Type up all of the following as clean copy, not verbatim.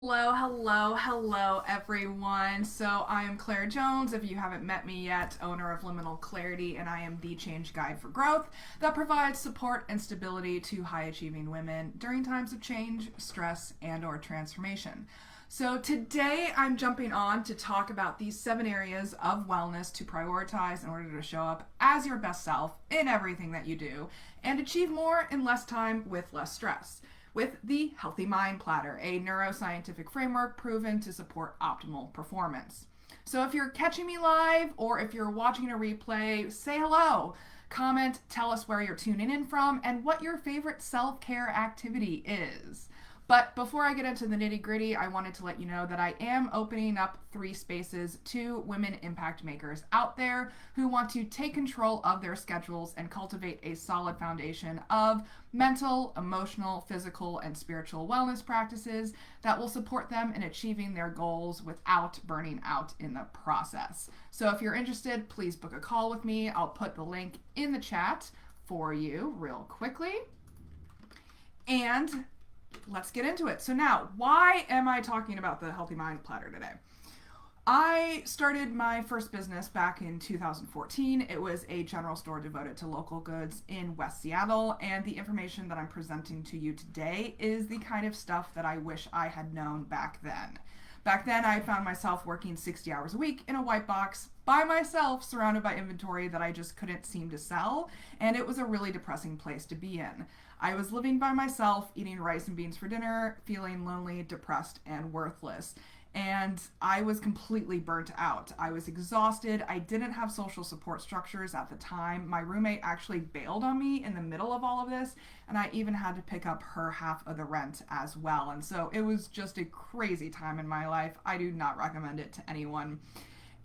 Hello, everyone. So, I am Claire Jones. If you haven't met me yet, owner of Liminal Clarity, and I am the change guide for growth that provides support and stability to high achieving women during times of change, stress, and/or transformation. So, today I'm jumping on to talk about these 7 areas of wellness to prioritize in order to show up as your best self in everything that you do and achieve more in less time with less stress with the Healthy Mind Platter, a neuroscientific framework proven to support optimal performance. So if you're catching me live or if you're watching a replay, say hello. Comment, tell us where you're tuning in from and what your favorite self care activity is. But before I get into the nitty gritty, I wanted to let you know that I am opening up 3 spaces to women impact makers out there who want to take control of their schedules and cultivate a solid foundation of mental, emotional, physical, and spiritual wellness practices that will support them in achieving their goals without burning out in the process. So if you're interested, please book a call with me. I'll put the link in the chat for you real quickly. And let's get into it. So now, why am I talking about the Healthy Mind Platter today? I started my first business back in 2014. It was a general store devoted to local goods in West Seattle, and the information that I'm presenting to you today is the kind of stuff that I wish I had known back then. Back then, I found myself working 60 hours a week in a white box by myself, surrounded by inventory that I just couldn't seem to sell, and it was a really depressing place to be in. I was living by myself, eating rice and beans for dinner, feeling lonely, depressed, and worthless. And I was completely burnt out. I was exhausted. I didn't have social support structures at the time. My roommate actually bailed on me in the middle of all of this, and I even had to pick up her half of the rent as well. And so it was just a crazy time in my life. I do not recommend it to anyone.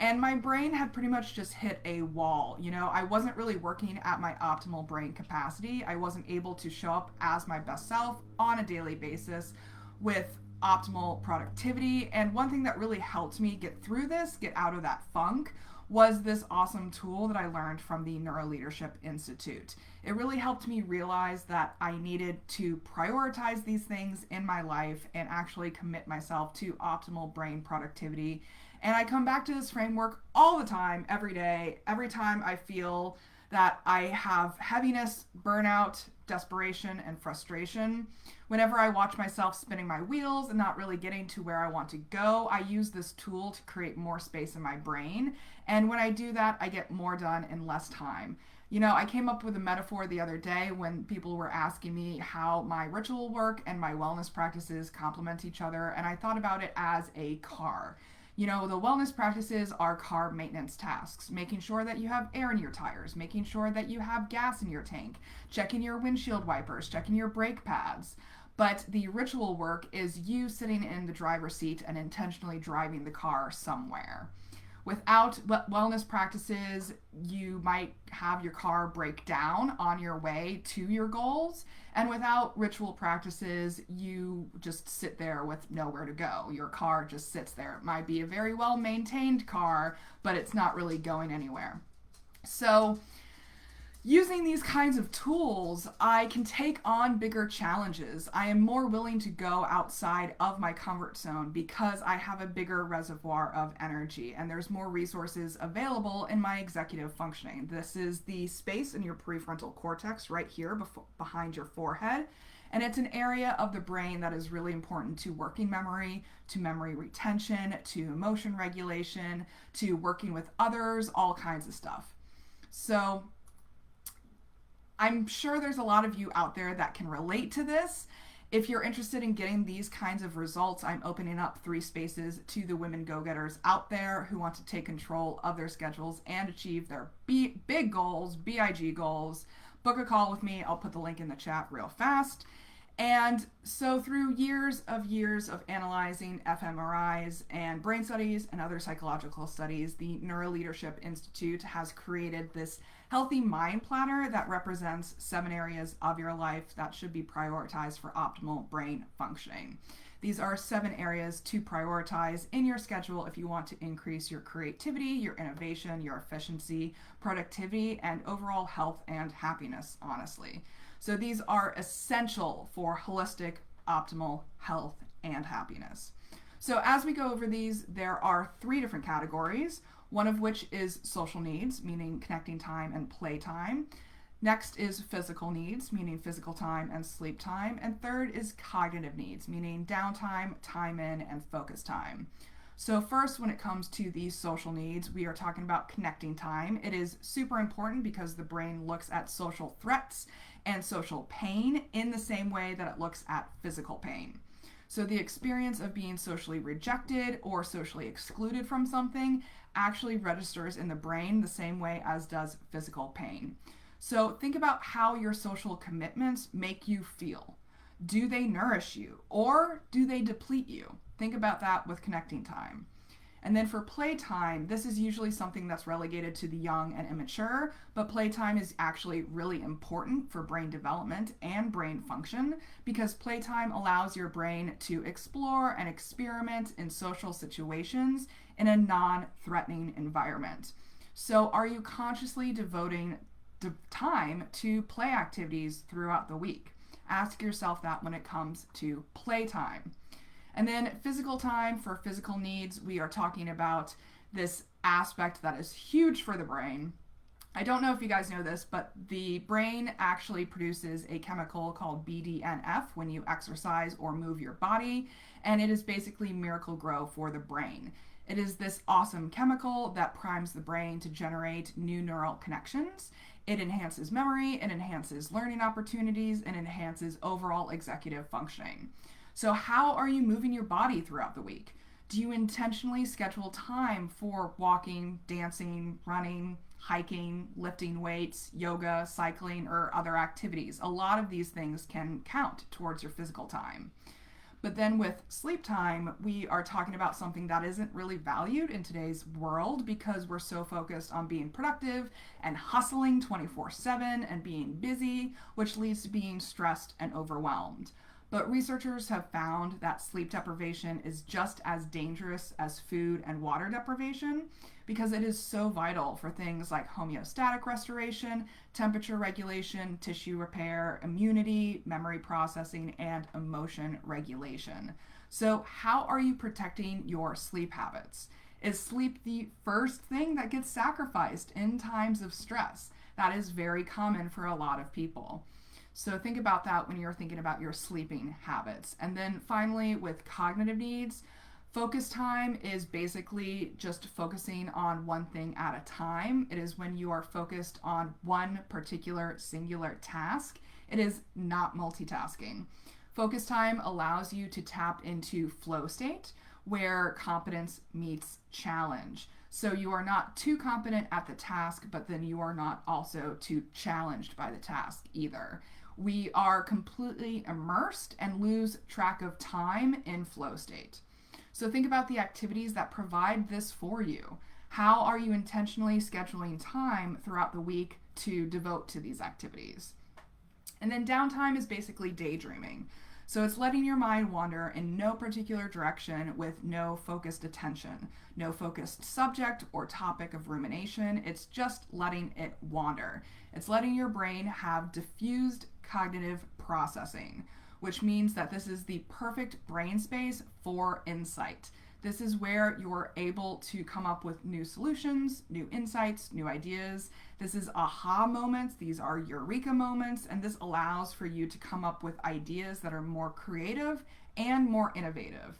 And my brain had pretty much just hit a wall. You know, I wasn't really working at my optimal brain capacity. I wasn't able to show up as my best self on a daily basis with optimal productivity. And one thing that really helped me get through this, get out of that funk, was this awesome tool that I learned from the Neuroleadership Institute. It really helped me realize that I needed to prioritize these things in my life and actually commit myself to optimal brain productivity. And I come back to this framework all the time, every day, every time I feel that I have heaviness, burnout, desperation, and frustration. Whenever I watch myself spinning my wheels and not really getting to where I want to go, I use this tool to create more space in my brain. And when I do that, I get more done in less time. You know, I came up with a metaphor the other day when people were asking me how my ritual work and my wellness practices complement each other, and I thought about it as a car. You know, the wellness practices are car maintenance tasks, making sure that you have air in your tires, making sure that you have gas in your tank, checking your windshield wipers, checking your brake pads. But the ritual work is you sitting in the driver's seat and intentionally driving the car somewhere. Without wellness practices, you might have your car break down on your way to your goals. And without ritual practices, you just sit there with nowhere to go. Your car just sits there. It might be a very well maintained car, but it's not really going anywhere. So, using these kinds of tools, I can take on bigger challenges. I am more willing to go outside of my comfort zone because I have a bigger reservoir of energy and there's more resources available in my executive functioning. This is the space in your prefrontal cortex right here behind your forehead. And it's an area of the brain that is really important to working memory, to memory retention, to emotion regulation, to working with others, all kinds of stuff. So, I'm sure there's a lot of you out there that can relate to this. If you're interested in getting these kinds of results, I'm opening up 3 spaces to the women go-getters out there who want to take control of their schedules and achieve their big goals, BIG goals. Book a call with me. I'll put the link in the chat real fast. And so through years of analyzing fMRIs and brain studies and other psychological studies, the Neuroleadership Institute has created this Healthy Mind Platter that represents 7 areas of your life that should be prioritized for optimal brain functioning. These are 7 areas to prioritize in your schedule if you want to increase your creativity, your innovation, your efficiency, productivity, and overall health and happiness, honestly. So these are essential for holistic, optimal health and happiness. So as we go over these, there are three different categories, one of which is social needs, meaning connecting time and playtime. Next is physical needs, meaning physical time and sleep time. And third is cognitive needs, meaning downtime, time in, and focus time. So first, when it comes to these social needs, we are talking about connecting time. It is super important because the brain looks at social threats and social pain in the same way that it looks at physical pain. So the experience of being socially rejected or socially excluded from something actually registers in the brain the same way as does physical pain. So think about how your social commitments make you feel. Do they nourish you or do they deplete you? Think about that with connecting time. And then for playtime, this is usually something that's relegated to the young and immature, but playtime is actually really important for brain development and brain function because playtime allows your brain to explore and experiment in social situations in a non-threatening environment. So are you consciously devoting time to play activities throughout the week? Ask yourself that when it comes to playtime. And then physical time, for physical needs, we are talking about this aspect that is huge for the brain. I don't know if you guys know this, but the brain actually produces a chemical called BDNF when you exercise or move your body, and it is basically Miracle-Gro for the brain. It is this awesome chemical that primes the brain to generate new neural connections. It enhances memory, it enhances learning opportunities, and enhances overall executive functioning. So how are you moving your body throughout the week? Do you intentionally schedule time for walking, dancing, running, hiking, lifting weights, yoga, cycling, or other activities? A lot of these things can count towards your physical time. But then with sleep time, we are talking about something that isn't really valued in today's world because we're so focused on being productive and hustling 24/7 and being busy, which leads to being stressed and overwhelmed. But researchers have found that sleep deprivation is just as dangerous as food and water deprivation because it is so vital for things like homeostatic restoration, temperature regulation, tissue repair, immunity, memory processing, and emotion regulation. So how are you protecting your sleep habits? Is sleep the first thing that gets sacrificed in times of stress? That is very common for a lot of people. So think about that when you're thinking about your sleeping habits. And then finally, with cognitive needs, focus time is basically just focusing on one thing at a time. It is when you are focused on one particular singular task. It is not multitasking. Focus time allows you to tap into flow state where competence meets challenge. So you are not too competent at the task, but then you are not also too challenged by the task either. We are completely immersed and lose track of time in flow state. So think about the activities that provide this for you. How are you intentionally scheduling time throughout the week to devote to these activities? And then downtime is basically daydreaming. So it's letting your mind wander in no particular direction with no focused attention, no focused subject or topic of rumination. It's just letting it wander. It's letting your brain have diffused cognitive processing, which means that this is the perfect brain space for insight. This is where you're able to come up with new solutions, new insights, new ideas. This is aha moments. These are eureka moments, and this allows for you to come up with ideas that are more creative and more innovative.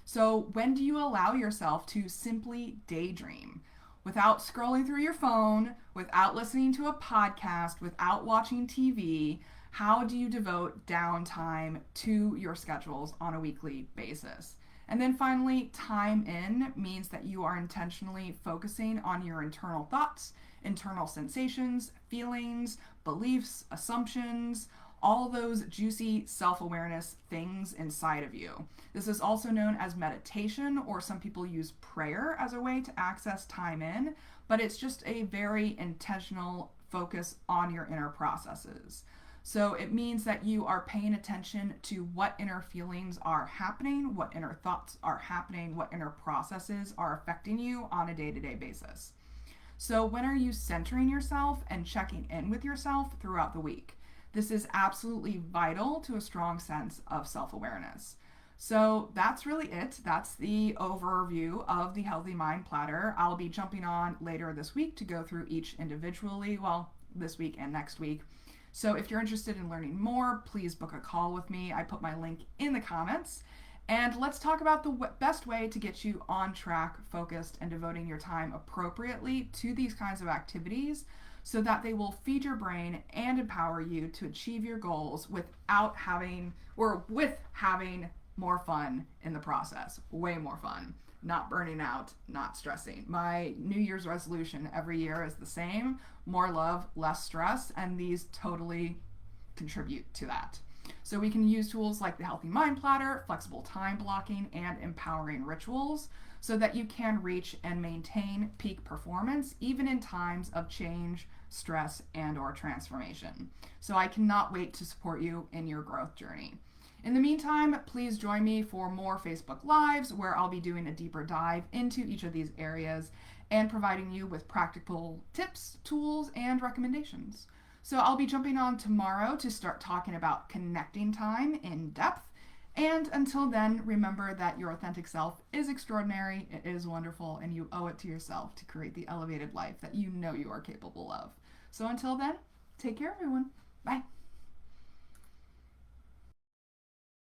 So when do you allow yourself to simply daydream? Without scrolling through your phone, without listening to a podcast, without watching TV, how do you devote downtime to your schedules on a weekly basis? And then finally, time in means that you are intentionally focusing on your internal thoughts, internal sensations, feelings, beliefs, assumptions, all those juicy self-awareness things inside of you. This is also known as meditation, or some people use prayer as a way to access time in, but it's just a very intentional focus on your inner processes. So it means that you are paying attention to what inner feelings are happening, what inner thoughts are happening, what inner processes are affecting you on a day-to-day basis. So when are you centering yourself and checking in with yourself throughout the week? This is absolutely vital to a strong sense of self-awareness. So that's really it. That's the overview of the Healthy Mind Platter. I'll be jumping on later this week to go through each individually, well, this week and next week. So if you're interested in learning more, please book a call with me. I put my link in the comments. And let's talk about the best way to get you on track, focused, and devoting your time appropriately to these kinds of activities so that they will feed your brain and empower you to achieve your goals without having, or with having more fun in the process. Way more fun. Not burning out, not stressing. My New Year's resolution every year is the same: more love, less stress, and these totally contribute to that. So we can use tools like the Healthy Mind Platter, flexible time blocking, and empowering rituals so that you can reach and maintain peak performance even in times of change, stress, and or transformation. So I cannot wait to support you in your growth journey. In the meantime, please join me for more Facebook Lives where I'll be doing a deeper dive into each of these areas and providing you with practical tips, tools, and recommendations. So I'll be jumping on tomorrow to start talking about connecting time in depth. And until then, remember that your authentic self is extraordinary, it is wonderful, and you owe it to yourself to create the elevated life that you know you are capable of. So until then, take care, everyone. Bye.